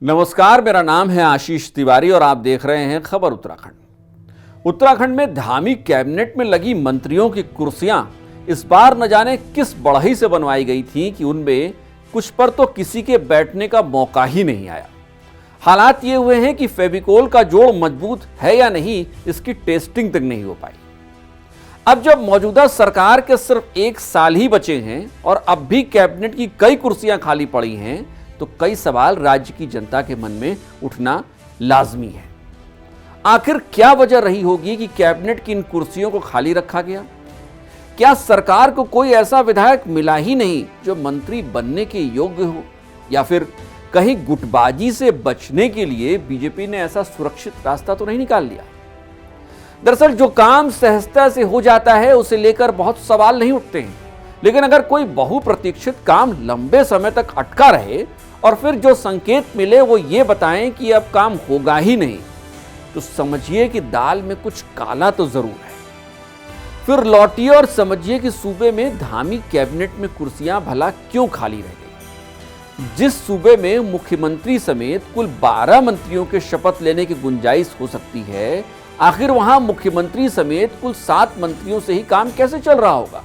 नमस्कार, मेरा नाम है आशीष तिवारी और आप देख रहे हैं खबर उत्तराखंड। उत्तराखंड में धामी कैबिनेट में लगी मंत्रियों की कुर्सियां इस बार न जाने किस बढ़ई से बनवाई गई थी कि उनमें कुछ पर तो किसी के बैठने का मौका ही नहीं आया। हालात ये हुए हैं कि फेविकोल का जोड़ मजबूत है या नहीं, इसकी टेस्टिंग तक नहीं हो पाई। अब जब मौजूदा सरकार के सिर्फ एक साल ही बचे हैं और अब भी कैबिनेट की कई कुर्सियां खाली पड़ी हैं, तो कई सवाल राज्य की जनता के मन में उठना लाजमी है। आखिर क्या वजह रही होगी कि कैबिनेट की इन कुर्सियों को खाली रखा गया? क्या सरकार को कोई ऐसा विधायक मिला ही नहीं जो मंत्री बनने के योग्य हो, या फिर कहीं गुटबाजी से बचने के लिए बीजेपी ने ऐसा सुरक्षित रास्ता तो नहीं निकाल लिया? दरअसल जो काम सहजता से हो जाता है उसे लेकर बहुत सवाल नहीं उठते हैं, लेकिन अगर कोई बहुप्रतीक्षित काम लंबे समय तक अटका रहे और फिर जो संकेत मिले वो ये बताएं कि अब काम होगा ही नहीं, तो समझिए कि दाल में कुछ काला तो जरूर है। फिर लौटिए और समझिए कि सूबे में धामी कैबिनेट में कुर्सियां भला क्यों खाली रह गई। जिस सूबे में मुख्यमंत्री समेत कुल 12 मंत्रियों के शपथ लेने की गुंजाइश हो सकती है, आखिर वहां मुख्यमंत्री समेत कुल 7 मंत्रियों से ही काम कैसे चल रहा होगा?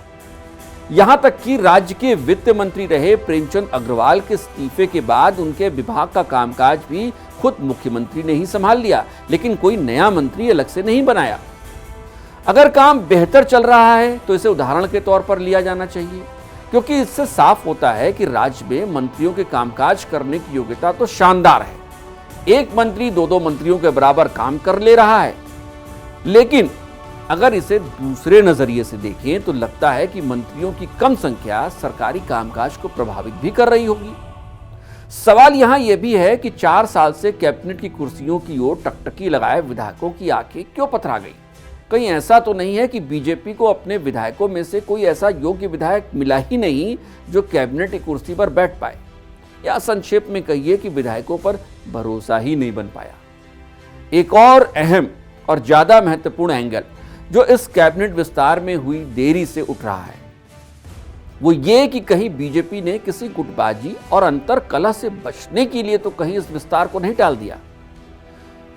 यहां तक कि राज्य के वित्त मंत्री रहे प्रेमचंद अग्रवाल के इस्तीफे के बाद उनके विभाग का कामकाज भी खुद मुख्यमंत्री ने ही संभाल लिया, लेकिन कोई नया मंत्री अलग से नहीं बनाया। अगर काम बेहतर चल रहा है तो इसे उदाहरण के तौर पर लिया जाना चाहिए, क्योंकि इससे साफ होता है कि राज्य में मंत्रियों के कामकाज करने की योग्यता तो शानदार है। एक मंत्री 2-2 मंत्रियों के बराबर काम कर ले रहा है। लेकिन अगर इसे दूसरे नजरिए से देखें तो लगता है कि मंत्रियों की कम संख्या सरकारी कामकाज को प्रभावित भी कर रही होगी। सवाल यहां यह भी है कि 4 साल से कैबिनेट की कुर्सियों की ओर टकटकी लगाए विधायकों की आंखें क्यों पथरा गई? कहीं ऐसा तो नहीं है कि बीजेपी को अपने विधायकों में से कोई ऐसा योग्य विधायक मिला ही नहीं जो कैबिनेट की कुर्सी पर बैठ पाए, या संक्षेप में कहिए कि विधायकों पर भरोसा ही नहीं बन पाया। एक और अहम और ज्यादा महत्वपूर्ण एंगल जो इस कैबिनेट विस्तार में हुई देरी से उठ रहा है, वो ये कि कहीं बीजेपी ने किसी गुटबाजी और अंतर कलह से बचने के लिए तो कहीं इस विस्तार को नहीं टाल दिया।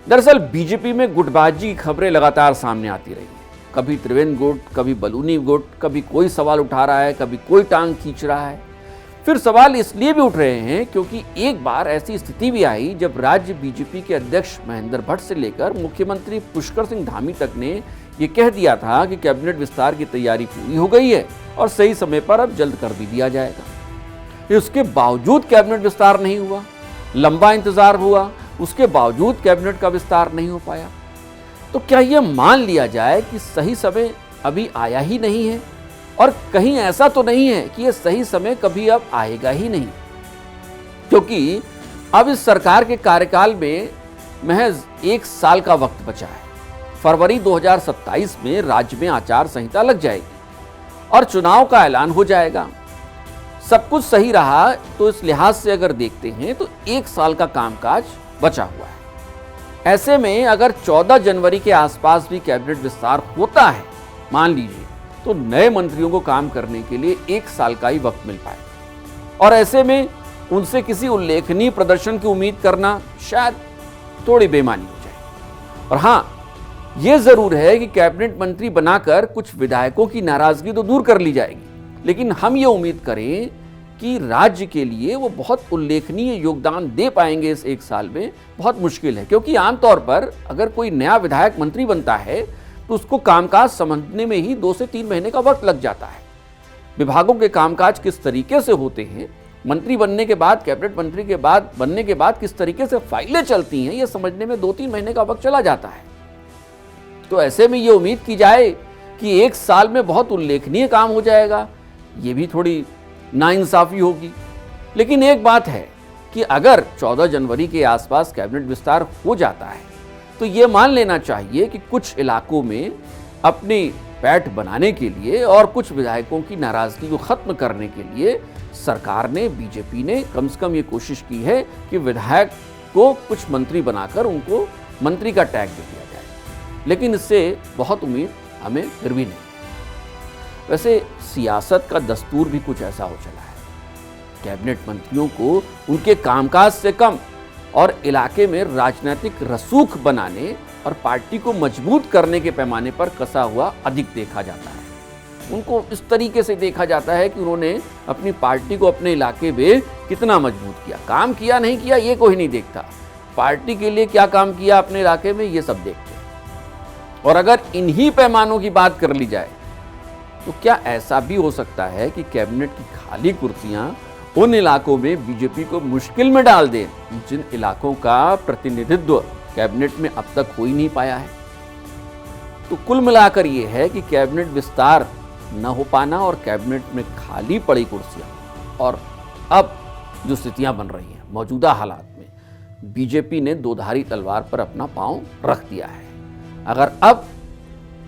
दरअसल बीजेपी में गुटबाजी की खबरें लगातार सामने आती रही है। कभी त्रिवेंद्र गुट, कभी बलूनी गुट, कभी कोई सवाल उठा रहा है, कभी कोई टांग खींच रहा है। फिर सवाल इसलिए भी उठ रहे हैं क्योंकि एक बार ऐसी स्थिति भी आई जब राज्य बीजेपी के अध्यक्ष महेंद्र भट्ट से लेकर मुख्यमंत्री पुष्कर सिंह धामी तक ने ये कह दिया था कि कैबिनेट विस्तार की तैयारी पूरी हो गई है और सही समय पर अब जल्द कर भी दिया जाएगा। उसके बावजूद कैबिनेट विस्तार नहीं हुआ, लंबा इंतजार हुआ, उसके बावजूद कैबिनेट का विस्तार नहीं हो पाया। तो क्या यह मान लिया जाए कि सही समय अभी आया ही नहीं है, और कहीं ऐसा तो नहीं है कि यह सही समय कभी अब आएगा ही नहीं? क्योंकि अब इस सरकार के कार्यकाल में महज 1 साल का वक्त बचा है। फरवरी 2027 में राज्य में आचार संहिता लग जाएगी और चुनाव का ऐलान हो जाएगा। सब कुछ सही रहा तो इस लिहाज से अगर देखते हैं तो 1 साल का कामकाज बचा हुआ है। ऐसे में अगर 14 जनवरी के आसपास भी कैबिनेट विस्तार होता है, मान लीजिए, तो नए मंत्रियों को काम करने के लिए 1 साल का ही वक्त मिल पाएगा, और ऐसे में उनसे किसी उल्लेखनीय प्रदर्शन की उम्मीद करना शायद थोड़ी बेमानी हो जाए। और हाँ, यह जरूर है कि कैबिनेट मंत्री बनाकर कुछ विधायकों की नाराजगी तो दूर कर ली जाएगी, लेकिन हम ये उम्मीद करें कि राज्य के लिए वो बहुत उल्लेखनीय योगदान दे पाएंगे इस 1 साल में बहुत मुश्किल है। क्योंकि आमतौर पर अगर कोई नया विधायक मंत्री बनता है तो उसको कामकाज समझने में ही 2 से 3 महीने का वक्त लग जाता है। विभागों के कामकाज किस तरीके से होते हैं, मंत्री बनने के बाद, कैबिनेट मंत्री के बाद बनने के बाद किस तरीके से फाइलें चलती हैं, ये समझने में 2-3 महीने का वक्त चला जाता है। तो ऐसे में ये उम्मीद की जाए कि 1 साल में बहुत उल्लेखनीय काम हो जाएगा, ये भी थोड़ी नाइंसाफी होगी। लेकिन एक बात है कि अगर 14 जनवरी के आसपास कैबिनेट विस्तार हो जाता है तो ये मान लेना चाहिए कि कुछ इलाकों में अपनी पैठ बनाने के लिए और कुछ विधायकों की नाराजगी को खत्म करने के लिए सरकार ने, बीजेपी ने कम से कम ये कोशिश की है कि विधायक को कुछ मंत्री बनाकर उनको मंत्री का टैग दे दिया जाए। लेकिन इससे बहुत उम्मीद हमें फिर भी नहीं। वैसे सियासत का दस्तूर भी कुछ ऐसा हो चला है, कैबिनेट मंत्रियों को उनके कामकाज से कम और इलाके में राजनीतिक रसूख बनाने और पार्टी को मजबूत करने के पैमाने पर कसा हुआ अधिक देखा जाता है। उनको इस तरीके से देखा जाता है कि उन्होंने अपनी पार्टी को अपने इलाके में कितना मजबूत किया, काम किया नहीं किया ये कोई नहीं देखता, पार्टी के लिए क्या काम किया अपने इलाके में ये सब देखते हैं। और अगर इन्हीं पैमानों की बात कर ली जाए तो क्या ऐसा भी हो सकता है कि कैबिनेट की खाली कुर्सियां उन इलाकों में बीजेपी को मुश्किल में डाल दें जिन इलाकों का प्रतिनिधित्व कैबिनेट में अब तक हो ही नहीं पाया है। तो कुल मिलाकर यह है कि कैबिनेट विस्तार न हो पाना और कैबिनेट में खाली पड़ी कुर्सियां और अब जो स्थितियां बन रही हैं मौजूदा हालात में, बीजेपी ने दोधारी तलवार पर अपना पांव रख दिया है। अगर अब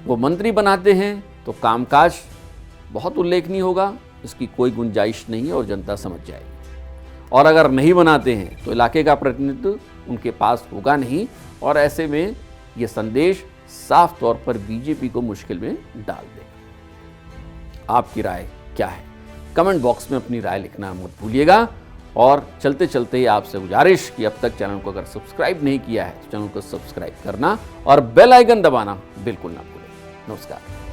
वो मंत्री बनाते हैं तो कामकाज बहुत उल्लेखनीय होगा, इसकी कोई गुंजाइश नहीं और जनता समझ जाएगी। और अगर नहीं बनाते हैं तो इलाके का प्रतिनिधित्व उनके पास होगा नहीं और ऐसे में ये संदेश साफ तौर पर बीजेपी को मुश्किल में डाल देगा। आपकी राय क्या है? कमेंट बॉक्स में अपनी राय लिखना मत भूलिएगा। और चलते चलते आपसे गुजारिश कि अब तक चैनल को अगर सब्सक्राइब नहीं किया है तो चैनल को सब्सक्राइब करना और बेल आइकन दबाना बिल्कुल ना भूलें। नमस्कार।